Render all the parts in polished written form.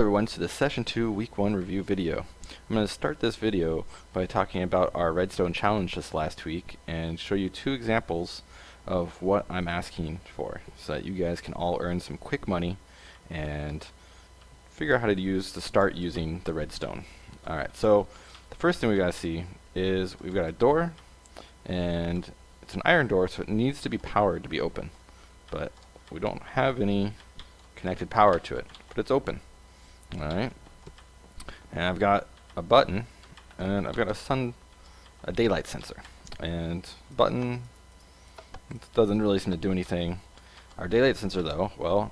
everyone to the Session 2 Week 1 review video. I'm going to start this video by talking about our Redstone challenge this last week and show you two examples of what I'm asking for so that you guys can all earn some quick money and figure out how to start using the redstone. Alright, so the first thing we got to see is we've got a door, and it's an iron door, so it needs to be powered to be open, but we don't have any connected power to it, but it's open. Alright, and I've got a button, and I've got a daylight sensor, and button doesn't really seem to do anything. Our daylight sensor though, well,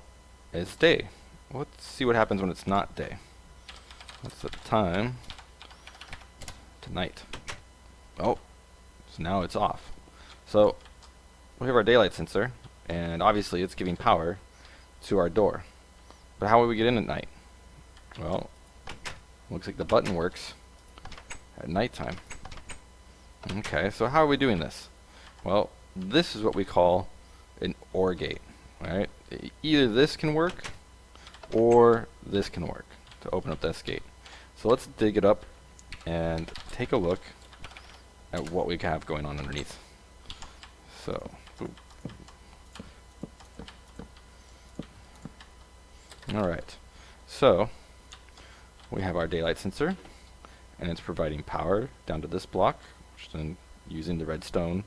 it's day. Let's see what happens when it's not day. Let's set the time to night. Oh, so now it's off. So we have our daylight sensor, and obviously it's giving power to our door. But how will we get in at night? Well, looks like the button works at nighttime. Okay, so how are we doing this? Well, this is what we call an OR gate. Right? Either this can work or this can work to open up this gate. So let's dig it up and take a look at what we have going on underneath. So, alright, so we have our daylight sensor, and it's providing power down to this block, which then, using the redstone,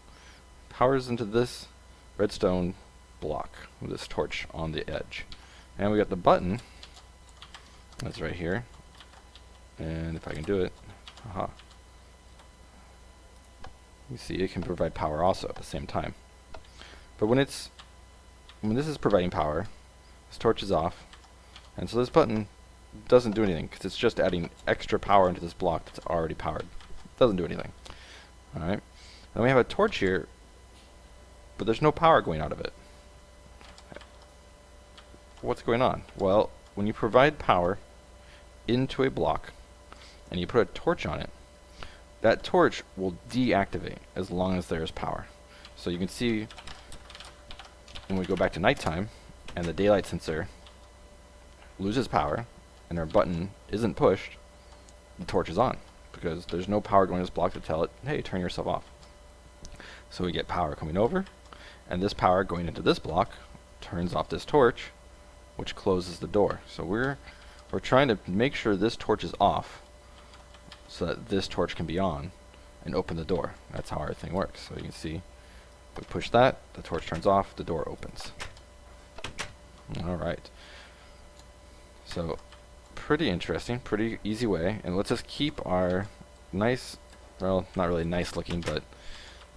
powers into this redstone block with this torch on the edge. And we got the button that's right here, and if I can do it, aha, you see it can provide power also at the same time. But when this is providing power, this torch is off, and so this button doesn't do anything because it's just adding extra power into this block that's already powered. It doesn't do anything. Alright, then we have a torch here, but there's no power going out of it. What's going on? Well, when you provide power into a block and you put a torch on it, that torch will deactivate as long as there is power. So you can see when we go back to nighttime and the daylight sensor loses power and our button isn't pushed, the torch is on because there's no power going to this block to tell it, hey, turn yourself off. So we get power coming over, and this power going into this block turns off this torch, which closes the door. So we're trying to make sure this torch is off so that this torch can be on and open the door. That's how our thing works. So you can see, we push that, the torch turns off, the door opens. Alright. So, pretty interesting, pretty easy way, and let's just keep our nice, well, not really nice looking, but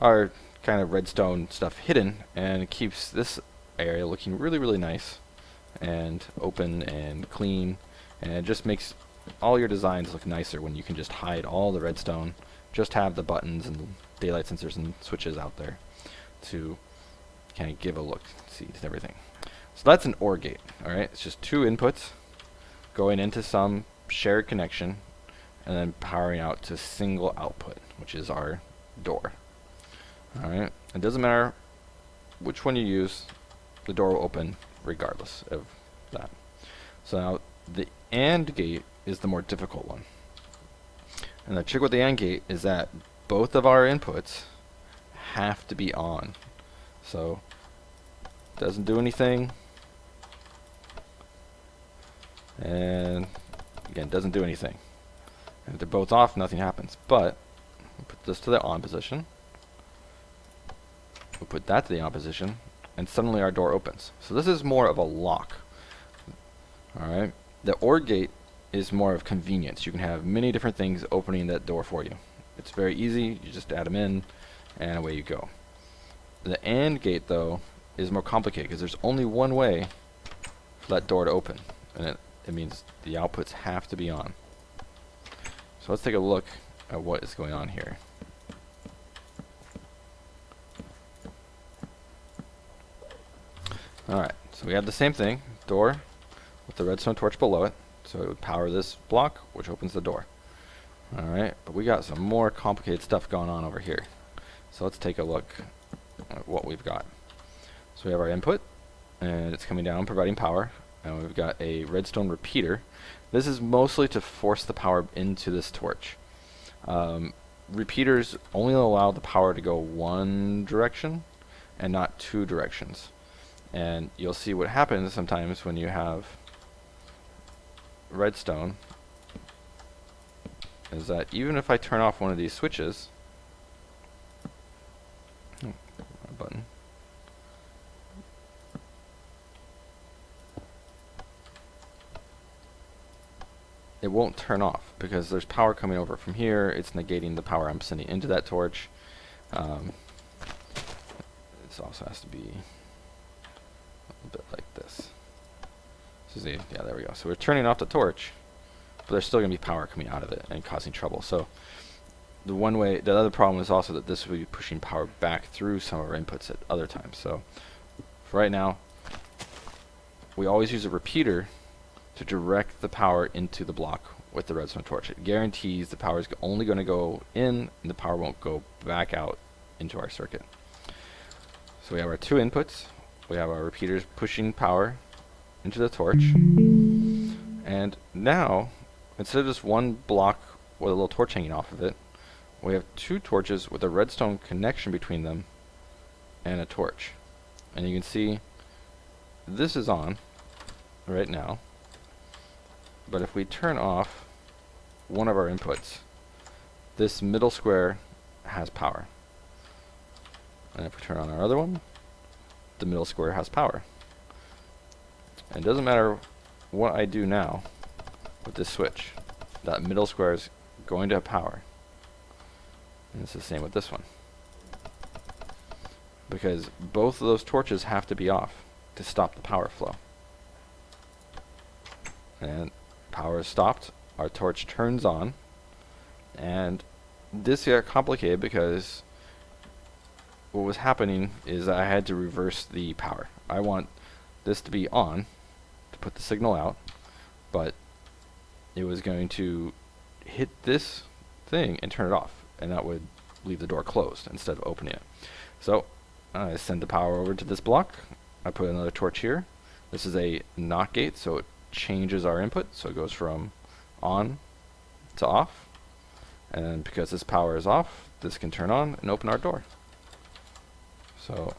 our kind of redstone stuff hidden, and it keeps this area looking really, really nice and open and clean, and it just makes all your designs look nicer when you can just hide all the redstone, just have the buttons and the daylight sensors and switches out there to kind of give a look, see to everything. So that's an OR gate. Alright, it's just two inputs going into some shared connection and then powering out to single output, which is our door. Alright, it doesn't matter which one you use, the door will open regardless of that. So now the AND gate is the more difficult one. And the trick with the AND gate is that both of our inputs have to be on. So it doesn't do anything, and again, doesn't do anything. And if they're both off, nothing happens. But we'll put this to the on position, we'll put that to the on position, and suddenly our door opens. So this is more of a lock. Alright, the OR gate is more of convenience. You can have many different things opening that door for you. It's very easy, you just add them in, and away you go. The AND gate, though, is more complicated because there's only one way for that door to open, and it means the outputs have to be on. So let's take a look at what is going on here. Alright, so we have the same thing, door with the redstone torch below it, so it would power this block, which opens the door. Alright, but we got some more complicated stuff going on over here. So let's take a look at what we've got. So we have our input, and it's coming down providing power, and we've got a redstone repeater This is mostly to force the power into this torch. Repeaters only allow the power to go one direction and not two directions. And you'll see what happens sometimes when you have redstone is that even if I turn off one of these switches, button, it won't turn off because there's power coming over from here. It's negating the power I'm sending into that torch. This also has to be a bit like this. Yeah, there we go. So we're turning off the torch, but there's still going to be power coming out of it and causing trouble. So the other problem is also that this will be pushing power back through some of our inputs at other times. So for right now, we always use a repeater to direct the power into the block with the redstone torch. It guarantees the power is only going to go in and the power won't go back out into our circuit. So we have our two inputs. We have our repeaters pushing power into the torch. And now, instead of just one block with a little torch hanging off of it, we have two torches with a redstone connection between them and a torch. And you can see this is on right now. But if we turn off one of our inputs, this middle square has power. And if we turn on our other one, the middle square has power. And it doesn't matter what I do now with this switch, that middle square is going to have power. And it's the same with this one. Because both of those torches have to be off to stop the power flow. And power is stopped, our torch turns on, and this got complicated because what was happening is I had to reverse the power. I want this to be on to put the signal out, but it was going to hit this thing and turn it off, and that would leave the door closed instead of opening it. So I send the power over to this block. I put another torch here. This is a NOT gate, so it changes our input, so it goes from on to off, and because this power is off, this can turn on and open our door. So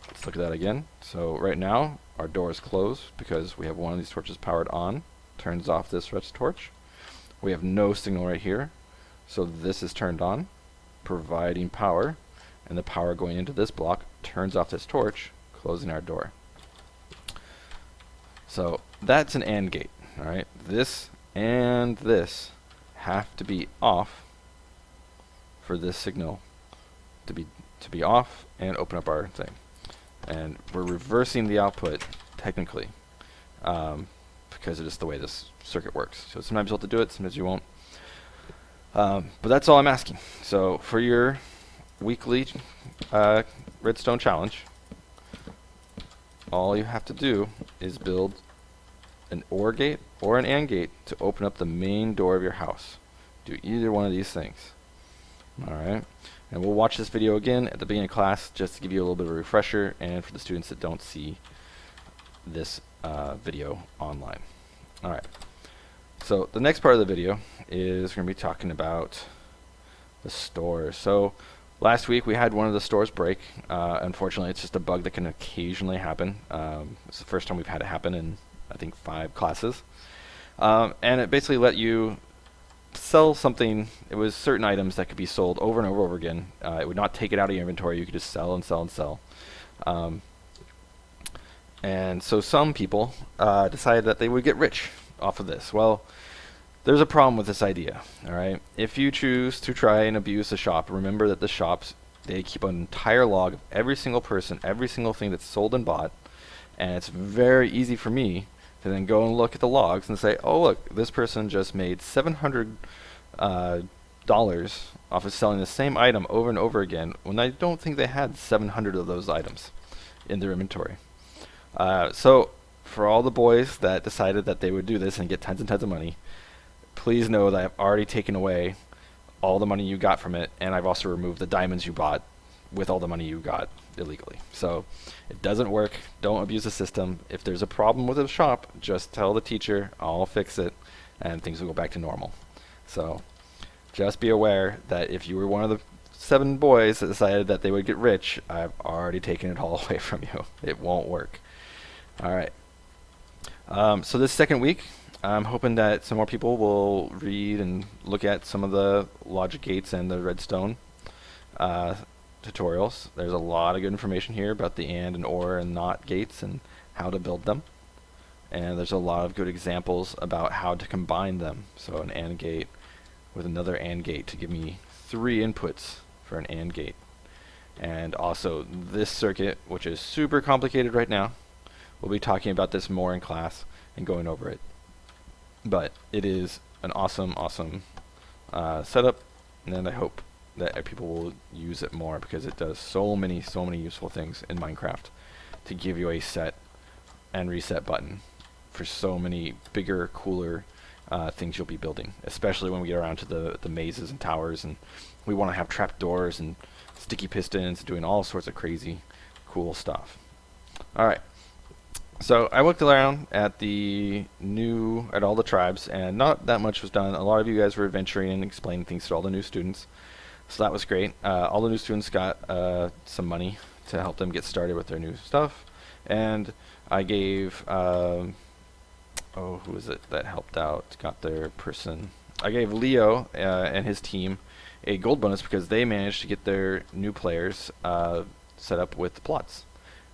let's look at that again. So right now our door is closed because we have one of these torches powered on, turns off this red torch. We have no signal right here, so this is turned on, providing power, and the power going into this block turns off this torch, closing our door. So that's an AND gate. All right, this and this have to be off for this signal to be off and open up our thing. And we're reversing the output technically because of just the way this circuit works. So sometimes you'll have to do it, sometimes you won't. But that's all I'm asking. So for your weekly redstone challenge, all you have to do is build an OR gate or an AND gate to open up the main door of your house. Do either one of these things. Alright, and we'll watch this video again at the beginning of class just to give you a little bit of a refresher, and for the students that don't see this video online. Alright, so the next part of the video is going to be talking about the stores. So last week we had one of the stores break. Unfortunately, it's just a bug that can occasionally happen. It's the first time we've had it happen in, I think, 5 classes. And it basically let you sell something. It was certain items that could be sold over and over again. It would not take it out of your inventory. You could just sell and sell and sell. And so some people decided that they would get rich off of this. Well, there's a problem with this idea. All right, if you choose to try and abuse the shop, remember that the shops, they keep an entire log of every single person, every single thing that's sold and bought, and it's very easy for me to then go and look at the logs and say, oh look, this person just made $700 off of selling the same item over and over again, when I don't think they had 700 of those items in their inventory. So for all the boys that decided that they would do this and get tons and tons of money, please know that I've already taken away all the money you got from it, and I've also removed the diamonds you bought with all the money you got illegally. So it doesn't work. Don't abuse the system. If there's a problem with the shop, just tell the teacher. I'll fix it. and things will go back to normal. So just be aware that if you were one of the 7 boys that decided that they would get rich, I've already taken it all away from you. It won't work. All right. So this second week, I'm hoping that some more people will read and look at some of the logic gates and the redstone tutorials. There's a lot of good information here about the and or and not gates and how to build them. And there's a lot of good examples about how to combine them. So an AND gate with another AND gate to give me 3 inputs for an AND gate. And also this circuit, which is super complicated right now. We'll be talking about this more in class and going over it. But it is an awesome setup, and I hope that people will use it more because it does so many useful things in Minecraft to give you a set and reset button for so many bigger, cooler things you'll be building, especially when we get around to the mazes and towers, and we want to have trapdoors and sticky pistons, doing all sorts of crazy cool stuff. Alright, so I looked around at all the tribes, and not that much was done. A lot of you guys were adventuring and explaining things to all the new students, so that was great. All the new students got some money to help them get started with their new stuff, and I gave who was it that helped out, got their person? I gave Leo and his team a gold bonus because they managed to get their new players set up with plots.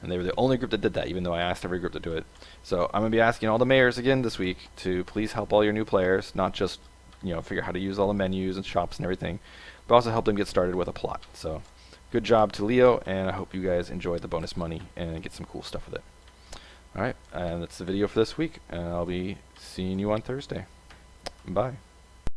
And they were the only group that did that, even though I asked every group to do it. So I'm going to be asking all the mayors again this week to please help all your new players, not just figure out how to use all the menus and shops and everything, but also help them get started with a plot. So good job to Leo, and I hope you guys enjoy the bonus money and get some cool stuff with it. Alright, and that's the video for this week, and I'll be seeing you on Thursday. Bye.